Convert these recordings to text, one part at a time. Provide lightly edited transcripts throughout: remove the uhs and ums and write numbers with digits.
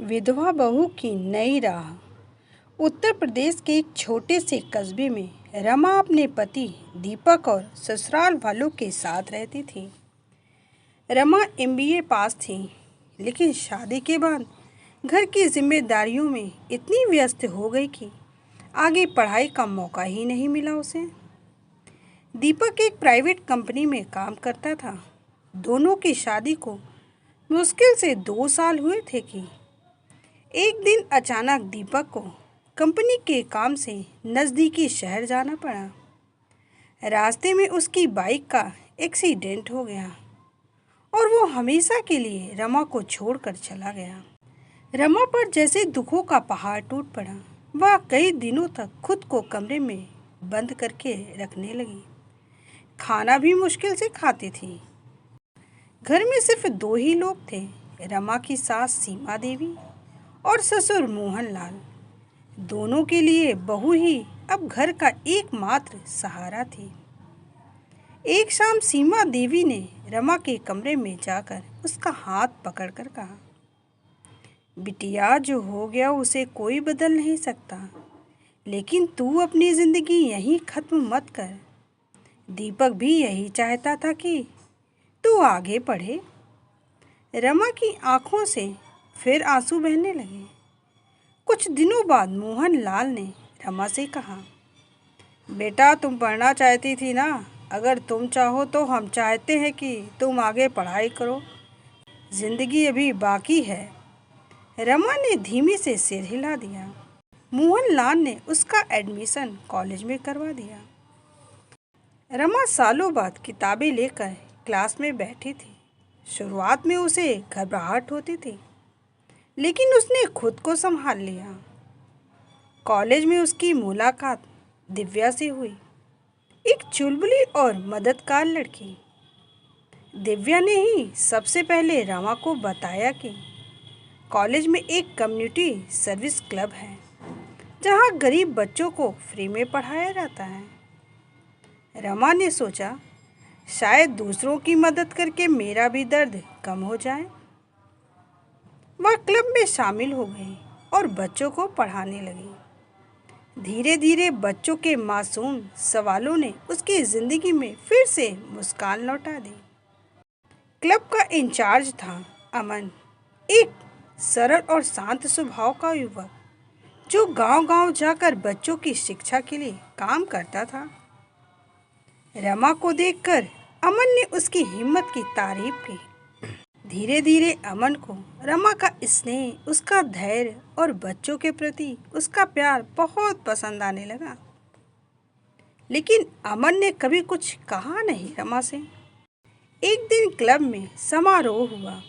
विधवा बहू की नई राह। उत्तर प्रदेश के एक छोटे से कस्बे में रमा अपने पति दीपक और ससुराल वालों के साथ रहती थी। रमा एमबीए पास थी, लेकिन शादी के बाद घर की जिम्मेदारियों में इतनी व्यस्त हो गई कि आगे पढ़ाई का मौका ही नहीं मिला उसे। दीपक एक प्राइवेट कंपनी में काम करता था। दोनों की शादी को मुश्किल से 2 साल हुए थे कि एक दिन अचानक दीपक को कंपनी के काम से नज़दीकी शहर जाना पड़ा। रास्ते में उसकी बाइक का एक्सीडेंट हो गया और वो हमेशा के लिए रमा को छोड़कर चला गया। रमा पर जैसे दुखों का पहाड़ टूट पड़ा। वह कई दिनों तक खुद को कमरे में बंद करके रखने लगी। खाना भी मुश्किल से खाती थी। घर में सिर्फ 2 ही लोग थे, रमा की सास सीमा देवी और ससुर मोहन लाल। दोनों के लिए बहू ही अब घर का एकमात्र सहारा थी। एक शाम सीमा देवी ने रमा के कमरे में जाकर उसका हाथ पकड़कर कहा, बिटिया, जो हो गया उसे कोई बदल नहीं सकता, लेकिन तू अपनी ज़िंदगी यहीं ख़त्म मत कर। दीपक भी यही चाहता था कि तू आगे पढ़े। रमा की आंखों से फिर आंसू बहने लगे। कुछ दिनों बाद मोहन लाल ने रमा से कहा, बेटा, तुम पढ़ना चाहती थी ना? अगर तुम चाहो तो हम चाहते हैं कि तुम आगे पढ़ाई करो। जिंदगी अभी बाकी है। रमा ने धीमे से सिर हिला दिया। मोहन लाल ने उसका एडमिशन कॉलेज में करवा दिया। रमा सालों बाद किताबें लेकर क्लास में बैठी थी। शुरुआत में उसे घबराहट होती थी, लेकिन उसने खुद को संभाल लिया। कॉलेज में उसकी मुलाकात दिव्या से हुई, एक चुलबुली और मददगार लड़की। दिव्या ने ही सबसे पहले रमा को बताया कि कॉलेज में एक कम्युनिटी सर्विस क्लब है, जहां गरीब बच्चों को फ्री में पढ़ाया जाता है। रमा ने सोचा, शायद दूसरों की मदद करके मेरा भी दर्द कम हो जाए। वह क्लब में शामिल हो गई और बच्चों को पढ़ाने लगी। धीरे धीरे बच्चों के मासूम सवालों ने उसकी ज़िंदगी में फिर से मुस्कान लौटा दी। क्लब का इंचार्ज था अमन, एक सरल और शांत स्वभाव का युवक जो गांव-गांव जाकर बच्चों की शिक्षा के लिए काम करता था। रमा को देखकर अमन ने उसकी हिम्मत की तारीफ की। धीरे धीरे अमन को रमा का स्नेह, उसका धैर्य और बच्चों के प्रति उसका प्यार बहुत पसंद आने लगा। लेकिन अमन ने कभी कुछ कहा नहीं रमा से। एक दिन क्लब में समारोह हुआ।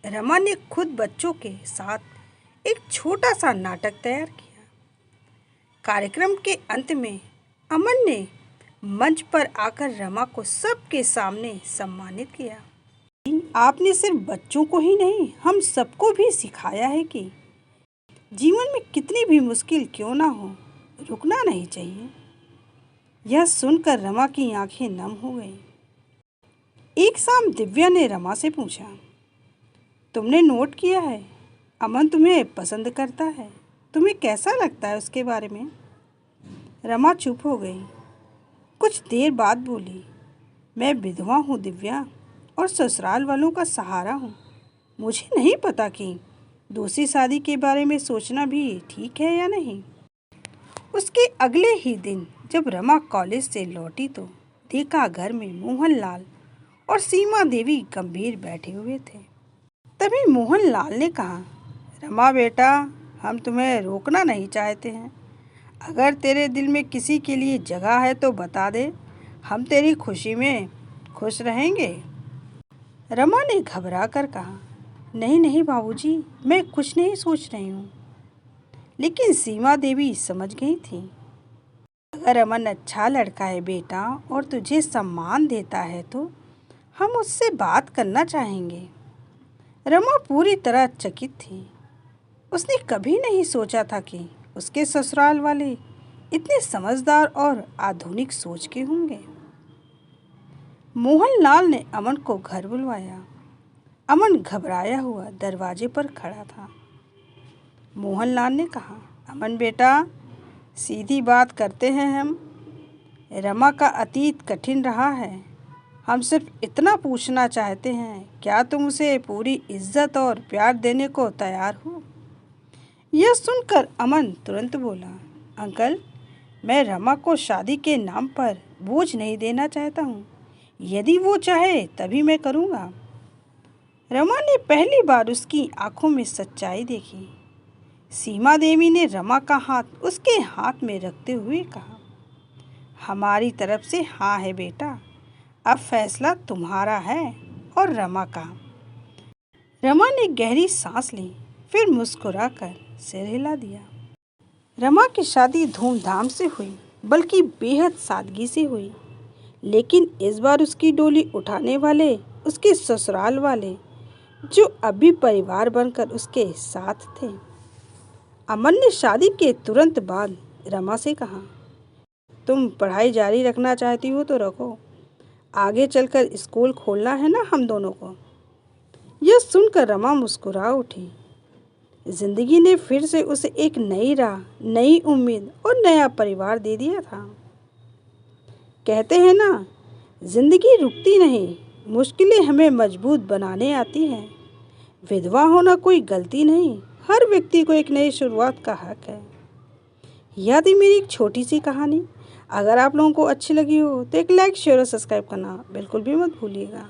रमा ने खुद बच्चों के साथ एक छोटा सा नाटक तैयार किया। कार्यक्रम के अंत में अमन ने मंच पर आकर रमा को सबके सामने सम्मानित किया। आपने सिर्फ बच्चों को ही नहीं, हम सबको भी सिखाया है कि जीवन में कितनी भी मुश्किल क्यों ना हो, रुकना नहीं चाहिए। यह सुनकर रमा की आंखें नम हो गईं। एक शाम दिव्या ने रमा से पूछा, तुमने नोट किया है, अमन तुम्हें पसंद करता है, तुम्हें कैसा लगता है उसके बारे में? रमा चुप हो गई। कुछ देर बाद बोली, मैं विधवा हूँ दिव्या, और ससुराल वालों का सहारा हूँ। मुझे नहीं पता कि दूसरी शादी के बारे में सोचना भी ठीक है या नहीं। उसके अगले ही दिन जब रमा कॉलेज से लौटी तो देखा घर में मोहन लाल और सीमा देवी गंभीर बैठे हुए थे। तभी मोहन लाल ने कहा, रमा बेटा, हम तुम्हें रोकना नहीं चाहते हैं। अगर तेरे दिल में किसी के लिए जगह है तो बता दे, हम तेरी खुशी में खुश रहेंगे। रमा ने घबरा कर कहा, नहीं नहीं बाबूजी, मैं कुछ नहीं सोच रही हूँ। लेकिन सीमा देवी समझ गई थी। अगर अमन अच्छा लड़का है बेटा और तुझे सम्मान देता है तो हम उससे बात करना चाहेंगे। रमा पूरी तरह चकित थी। उसने कभी नहीं सोचा था कि उसके ससुराल वाले इतने समझदार और आधुनिक सोच के होंगे। मोहन लाल ने अमन को घर बुलवाया। अमन घबराया हुआ दरवाजे पर खड़ा था। मोहनलाल ने कहा, अमन बेटा, सीधी बात करते हैं हम। रमा का अतीत कठिन रहा है। हम सिर्फ इतना पूछना चाहते हैं, क्या तुम उसे पूरी इज्जत और प्यार देने को तैयार हो? यह सुनकर अमन तुरंत बोला, अंकल, मैं रमा को शादी के नाम पर बोझ नहीं देना चाहता हूँ। यदि वो चाहे तभी मैं करूँगा। रमा ने पहली बार उसकी आंखों में सच्चाई देखी। सीमा देवी ने रमा का हाथ उसके हाथ में रखते हुए कहा, हमारी तरफ से हाँ है बेटा, अब फैसला तुम्हारा है और रमा का। रमा ने गहरी सांस ली, फिर मुस्कुराकर सिर हिला दिया। रमा की शादी धूमधाम से हुई, बल्कि बेहद सादगी से हुई। लेकिन इस बार उसकी डोली उठाने वाले उसके ससुराल वाले, जो अभी परिवार बनकर उसके साथ थे। अमन ने शादी के तुरंत बाद रमा से कहा, तुम पढ़ाई जारी रखना चाहती हो तो रखो, आगे चलकर स्कूल खोलना है ना हम दोनों को। यह सुनकर रमा मुस्कुरा उठी। जिंदगी ने फिर से उसे एक नई राह, नई उम्मीद और नया परिवार दे दिया था। कहते हैं ना, जिंदगी रुकती नहीं, मुश्किलें हमें मजबूत बनाने आती हैं। विधवा होना कोई गलती नहीं, हर व्यक्ति को एक नई शुरुआत का हक है। यह थी मेरी एक छोटी सी कहानी। अगर आप लोगों को अच्छी लगी हो तो एक लाइक, शेयर और सब्सक्राइब करना बिल्कुल भी मत भूलिएगा।